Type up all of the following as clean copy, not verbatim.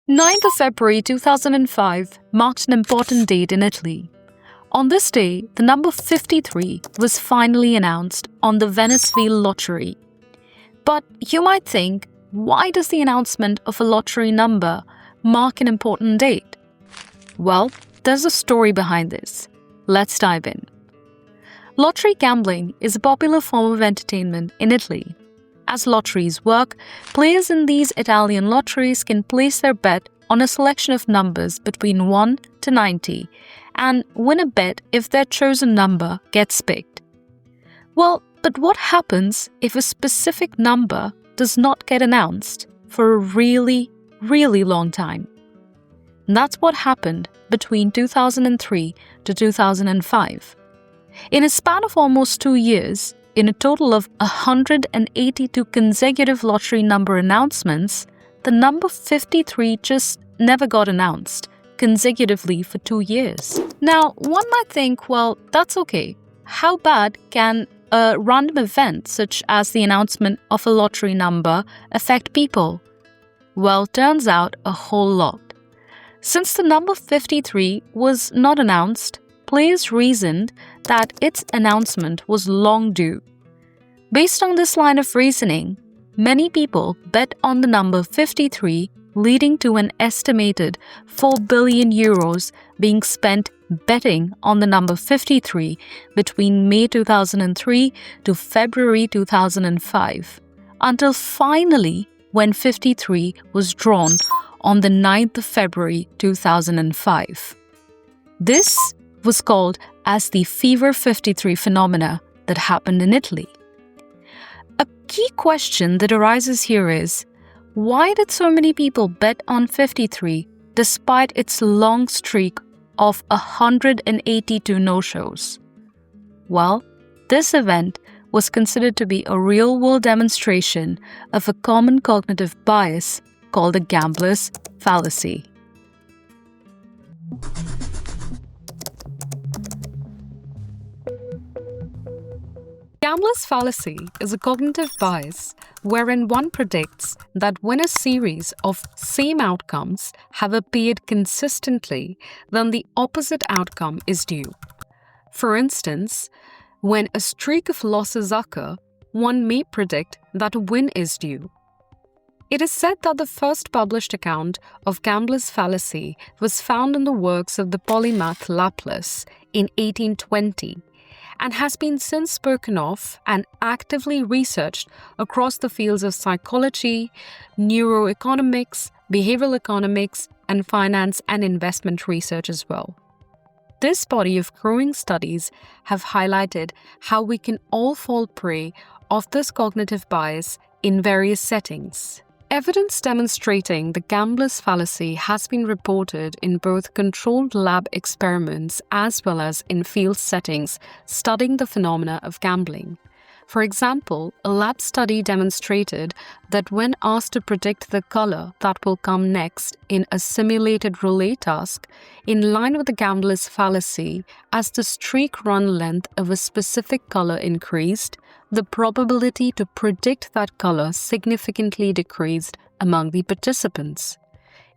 9th of February 2005 marked an important date in Italy. On this day, the number 53 was finally announced on the Venice Wheel lottery. But you might think, why does the announcement of a lottery number mark an important date? Well, there's a story behind this. Let's dive in. Lottery gambling is a popular form of entertainment in Italy. As lotteries work, players in these Italian lotteries can place their bet on a selection of numbers between 1 to 90 and win a bet if their chosen number gets picked. Well, but what happens if a specific number does not get announced for a really, really long time? And that's what happened between 2003 to 2005. In a span of almost 2 years, in a total of 182 consecutive lottery number announcements, the number 53 just never got announced consecutively for 2 years. Now, one might think, well, that's okay. How bad can a random event such as the announcement of a lottery number affect people? Well, turns out a whole lot. Since the number 53 was not announced, players reasoned that its announcement was long due. Based on this line of reasoning, many people bet on the number 53, leading to an estimated 4 billion euros being spent betting on the number 53 between May 2003 to February 2005, until finally when 53 was drawn on the 9th of February 2005. This was called as the Fever 53 phenomena that happened in Italy. A key question that arises here is, why did so many people bet on 53 despite its long streak of 182 no-shows? Well, this event was considered to be a real-world demonstration of a common cognitive bias called the gambler's fallacy. Gambler's fallacy is a cognitive bias wherein one predicts that when a series of same outcomes have appeared consistently, then the opposite outcome is due. For instance, when a streak of losses occur, one may predict that a win is due. It is said that the first published account of gambler's fallacy was found in the works of the polymath Laplace in 1820 and has been since spoken of and actively researched across the fields of psychology, neuroeconomics, behavioral economics, and finance and investment research as well. This body of growing studies have highlighted how we can all fall prey of this cognitive bias in various settings. Evidence demonstrating the gambler's fallacy has been reported in both controlled lab experiments as well as in field settings studying the phenomena of gambling. For example, a lab study demonstrated that when asked to predict the color that will come next in a simulated relay task, in line with the gambler's fallacy, as the streak run length of a specific color increased, the probability to predict that color significantly decreased among the participants.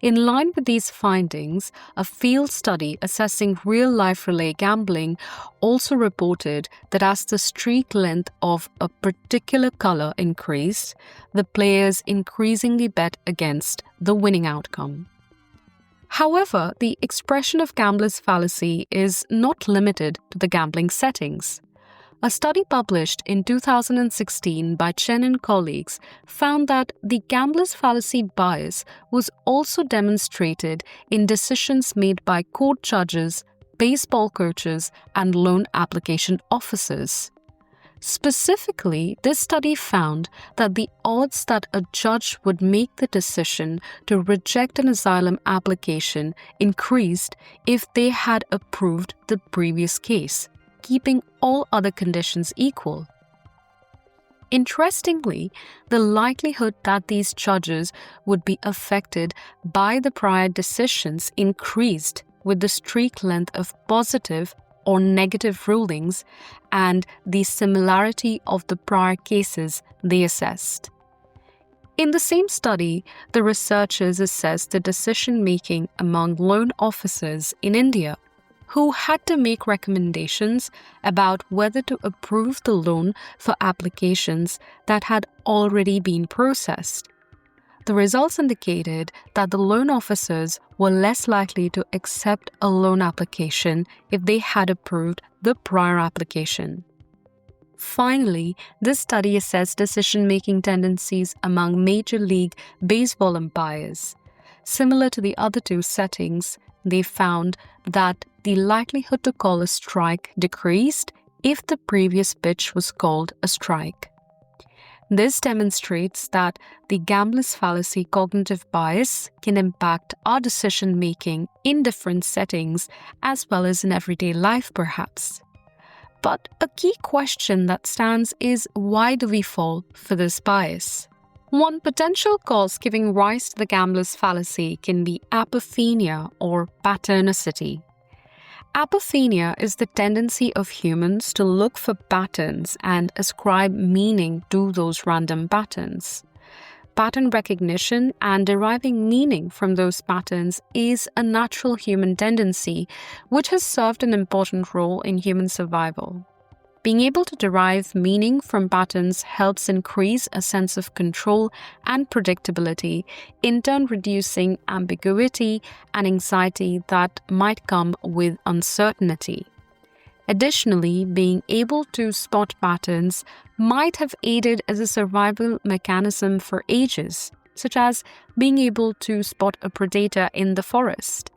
In line with these findings, a field study assessing real-life relay gambling also reported that as the streak length of a particular color increased, the players increasingly bet against the winning outcome. However, the expression of gambler's fallacy is not limited to the gambling settings. A study published in 2016 by Chen and colleagues found that the gambler's fallacy bias was also demonstrated in decisions made by court judges, baseball coaches, and loan application officers. Specifically, this study found that the odds that a judge would make the decision to reject an asylum application increased if they had approved the previous case, keeping all other conditions equal. Interestingly, the likelihood that these judges would be affected by the prior decisions increased with the streak length of positive or negative rulings and the similarity of the prior cases they assessed. In the same study, the researchers assessed the decision-making among loan officers in India, who had to make recommendations about whether to approve the loan for applications that had already been processed. The results indicated that the loan officers were less likely to accept a loan application if they had approved the prior application. Finally, this study assessed decision-making tendencies among Major League Baseball umpires. Similar to the other two settings, they found that the likelihood to call a strike decreased if the previous pitch was called a strike. This demonstrates that the gambler's fallacy cognitive bias can impact our decision-making in different settings as well as in everyday life, perhaps. But a key question that stands is, why do we fall for this bias? One potential cause giving rise to the gambler's fallacy can be apophenia or patternicity. Apophenia is the tendency of humans to look for patterns and ascribe meaning to those random patterns. Pattern recognition and deriving meaning from those patterns is a natural human tendency which has served an important role in human survival. Being able to derive meaning from patterns helps increase a sense of control and predictability, in turn reducing ambiguity and anxiety that might come with uncertainty. Additionally, being able to spot patterns might have aided as a survival mechanism for ages, such as being able to spot a predator in the forest.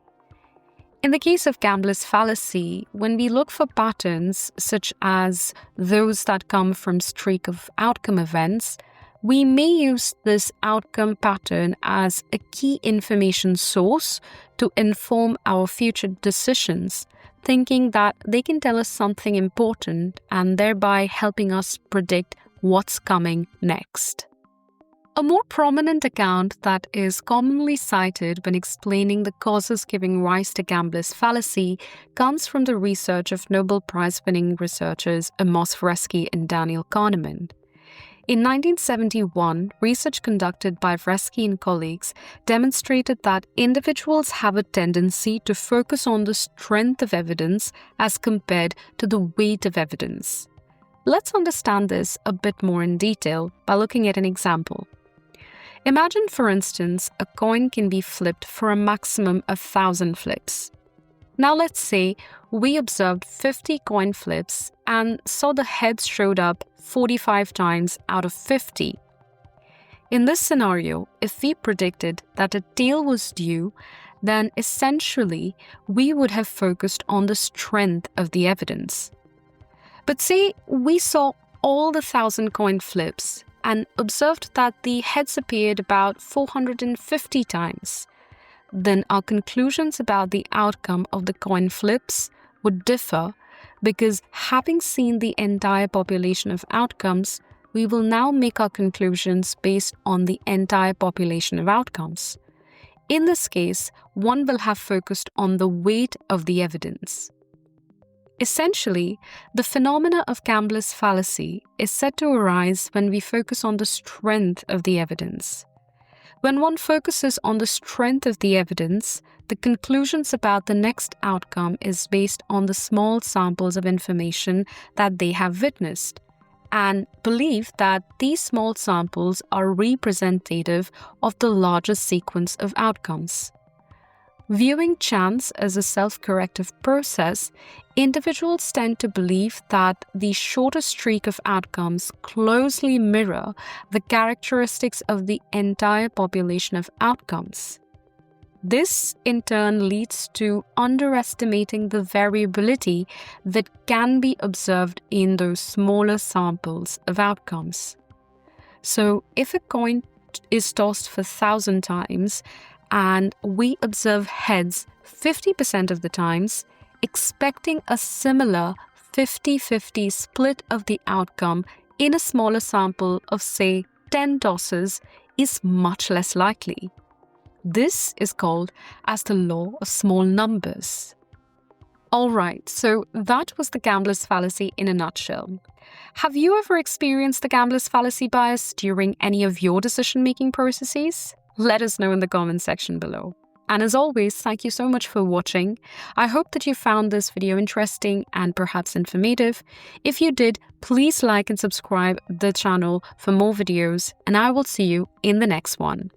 In the case of gambler's fallacy, when we look for patterns such as those that come from streak of outcome events, we may use this outcome pattern as a key information source to inform our future decisions, thinking that they can tell us something important and thereby helping us predict what's coming next. A more prominent account that is commonly cited when explaining the causes giving rise to gambler's fallacy comes from the research of Nobel Prize-winning researchers Amos Tversky and Daniel Kahneman. In 1971, research conducted by Tversky and colleagues demonstrated that individuals have a tendency to focus on the strength of evidence as compared to the weight of evidence. Let's understand this a bit more in detail by looking at an example. Imagine, for instance, a coin can be flipped for a maximum of 1,000 flips. Now let's say we observed 50 coin flips and saw the heads showed up 45 times out of 50. In this scenario, if we predicted that a tail was due, then essentially we would have focused on the strength of the evidence. But say we saw all the 1,000 coin flips and observed that the heads appeared about 450 times. Then our conclusions about the outcome of the coin flips would differ because having seen the entire population of outcomes, we will now make our conclusions based on the entire population of outcomes. In this case, one will have focused on the weight of the evidence. Essentially, the phenomena of gambler's fallacy is said to arise when we focus on the strength of the evidence. When one focuses on the strength of the evidence, the conclusions about the next outcome is based on the small samples of information that they have witnessed, and believe that these small samples are representative of the larger sequence of outcomes. Viewing chance as a self-corrective process, individuals tend to believe that the shorter streak of outcomes closely mirror the characteristics of the entire population of outcomes. This, in turn, leads to underestimating the variability that can be observed in those smaller samples of outcomes. So, if a coin is tossed for 1,000 times, and we observe heads 50% of the times, expecting a similar 50-50 split of the outcome in a smaller sample of, say, 10 tosses is much less likely. This is called as the law of small numbers. Alright, so that was the gambler's fallacy in a nutshell. Have you ever experienced the gambler's fallacy bias during any of your decision-making processes? Let us know in the comment section below. And as always, thank you so much for watching. I hope that you found this video interesting and perhaps informative. If you did, please like and subscribe the channel for more videos, and I will see you in the next one.